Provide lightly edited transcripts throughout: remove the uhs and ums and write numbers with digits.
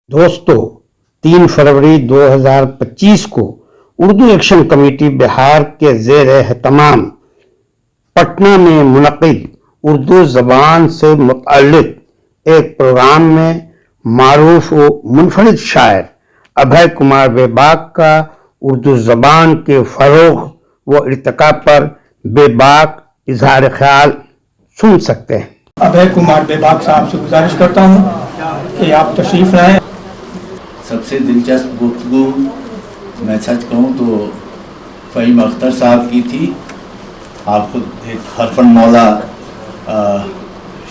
दोस्तों, 3 फरवरी 2025 को Urdu action committee Bihar के ज़ेर एहतमाम पटना में मुनक़िद उर्दू ज़बान से मुतअल्लिक़ एक प्रोग्राम में मारूफ व मुनफरिद शायर अभय कुमार बेबाक का उर्दू ज़बान के फ़रोग़ व इर्तिक़ा पर बेबाक इज़हार ख्याल सुन सकते हैं। अभय कुमार बेबाक साहब से गुजारिश करता हूँ कि आप तशरीफ़ लाएं। सबसे दिलचस्प गुफ्तगू मैं सच कहूँ तो फ़हीम अख्तर साहब की थी। आप खुद एक हरफन मौला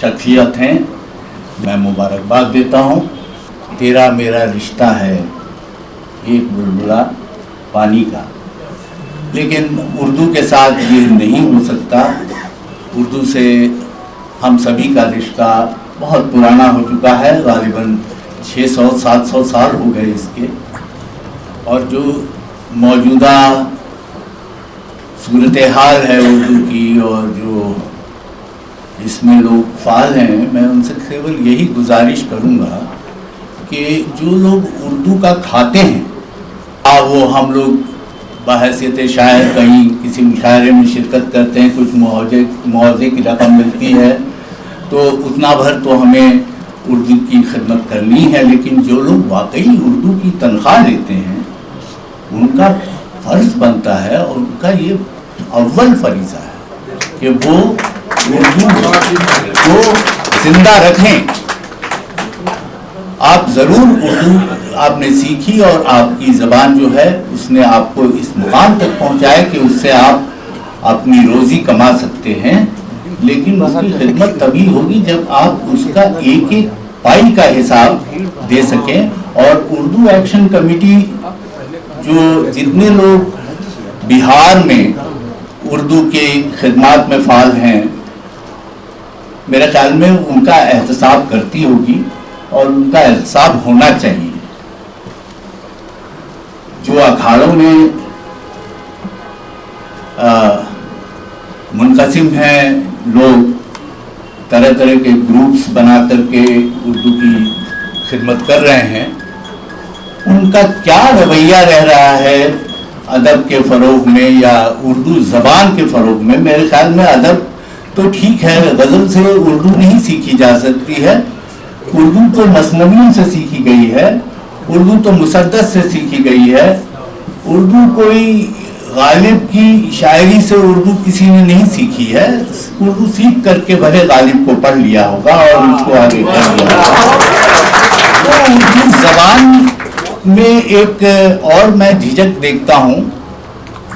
शख्सियत हैं, मैं मुबारकबाद देता हूँ। तेरा मेरा रिश्ता है एक बुलबुला पानी का, लेकिन उर्दू के साथ ये नहीं हो सकता। उर्दू से हम सभी का रिश्ता बहुत पुराना हो चुका है, गालिबन 600-700 साल हो गए इसके। और जो मौजूदा सूरत हाल है उर्दू की और जो इसमें लोग फ़ाल हैं, मैं उनसे केवल यही गुजारिश करूँगा कि जो लोग उर्दू का खाते हैं, वो हम लोग बहैसियत शायर कहीं किसी मुशायरे में शिरकत करते हैं, कुछ मुआवजे की रकम मिलती है तो उतना भर तो हमें उर्दू की खिदमत करनी है। लेकिन जो लोग वाकई उर्दू की तनख्वाह लेते हैं, उनका फ़र्ज़ बनता है और उनका ये अव्वल फरीज़ा है कि वो उर्दू को ज़िंदा रखें। आप ज़रूर उर्दू आपने सीखी और आपकी ज़बान जो है उसने आपको इस मुकाम तक पहुँचाया कि उससे आप अपनी रोज़ी कमा सकते हैं, लेकिन उसकी खिदमत तभी होगी जब आप उसका एक एक पाई का हिसाब दे सकें। और उर्दू एक्शन कमेटी जो जितने लोग बिहार में उर्दू के खिदमत में फ़ाल हैं, मेरे ख्याल में उनका एहतसाब करती होगी और उनका एहतसाब होना चाहिए। जो अखाड़ों में मुनक़सिम हैं लोग, तरह तरह के ग्रुप्स बना करके उर्दू की खिदमत कर रहे हैं, उनका क्या रवैया रह रहा है अदब के फ़रोग़ में या उर्दू ज़बान के फ़रोग़ में। मेरे ख्याल में अदब तो ठीक है, गज़ल से उर्दू नहीं सीखी जा सकती है। उर्दू तो मसनवियों से सीखी गई है, उर्दू तो मुसद्दस से सीखी गई है। उर्दू कोई गालिब की शायरी से उर्दू किसी ने नहीं सीखी है। उर्दू सीख करके भले गालिब को पढ़ लिया होगा और उसको आगे कर लिया होगा। तो उर्दू ज़बान में एक और मैं झिझक देखता हूँ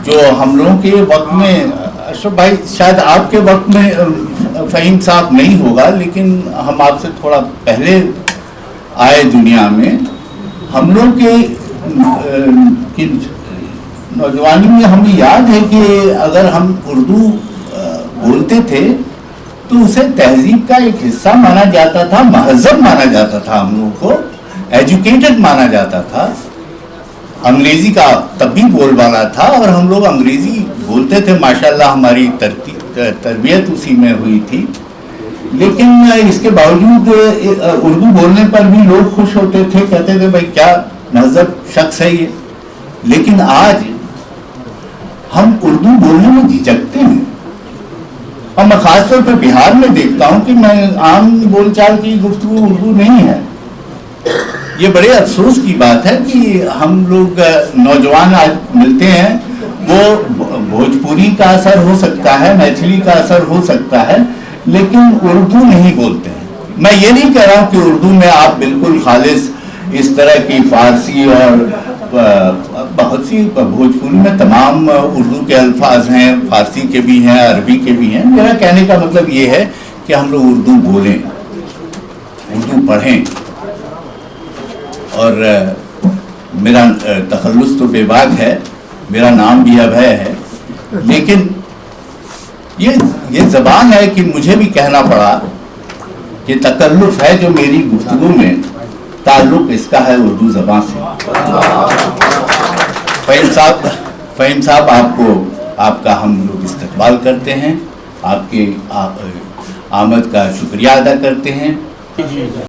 जो हम लोगों के वक्त में, अशरफ भाई शायद आपके वक्त में फ़हीम साहब नहीं होगा, लेकिन हम आपसे थोड़ा पहले आए दुनिया में। हम लोग के नौजवानी में हमें याद है कि अगर हम उर्दू बोलते थे तो उसे तहजीब का एक हिस्सा माना जाता था, महज़ब माना जाता था, हम लोगों को एजुकेटेड माना जाता था। अंग्रेज़ी का तब भी बोलबाला था और हम लोग अंग्रेज़ी बोलते थे, माशाल्लाह हमारी तरबियत उसी में हुई थी। लेकिन इसके बावजूद उर्दू बोलने पर भी लोग खुश होते थे, कहते थे भाई क्या महज़ब शख्स है ये। लेकिन आज हम उर्दू बोलने में झिझकते हैं और मैं ख़ासतौर पर बिहार में देखता हूँ कि मैं आम बोलचाल की गुफ्तगू उर्दू नहीं है। ये बड़े अफसोस की बात है कि हम लोग नौजवान आज मिलते हैं, वो भोजपुरी का असर हो सकता है, मैथिली का असर हो सकता है, लेकिन उर्दू नहीं बोलते हैं। मैं ये नहीं कह रहा हूँ कि उर्दू में आप बिल्कुल खालिस इस तरह की फ़ारसी और बहुत सी भोजपुरी में तमाम उर्दू के अल्फाज हैं, फ़ारसी के भी हैं, अरबी के भी हैं। मेरा कहने का मतलब ये है कि हम लोग उर्दू बोलें, उर्दू पढ़ें। और मेरा तखल्लुस तो बेबाक है, मेरा नाम भी अभय है, लेकिन ये ज़बान है कि मुझे भी कहना पड़ा कि तकल्लुफ़ है जो मेरी गुफ्तगू में ताल्लुक़ इसका है उर्दू ज़बान से। फ़हीम साहब आपका हम लोग इस्तक़बाल करते हैं, आपके आमद का शुक्रिया अदा करते हैं।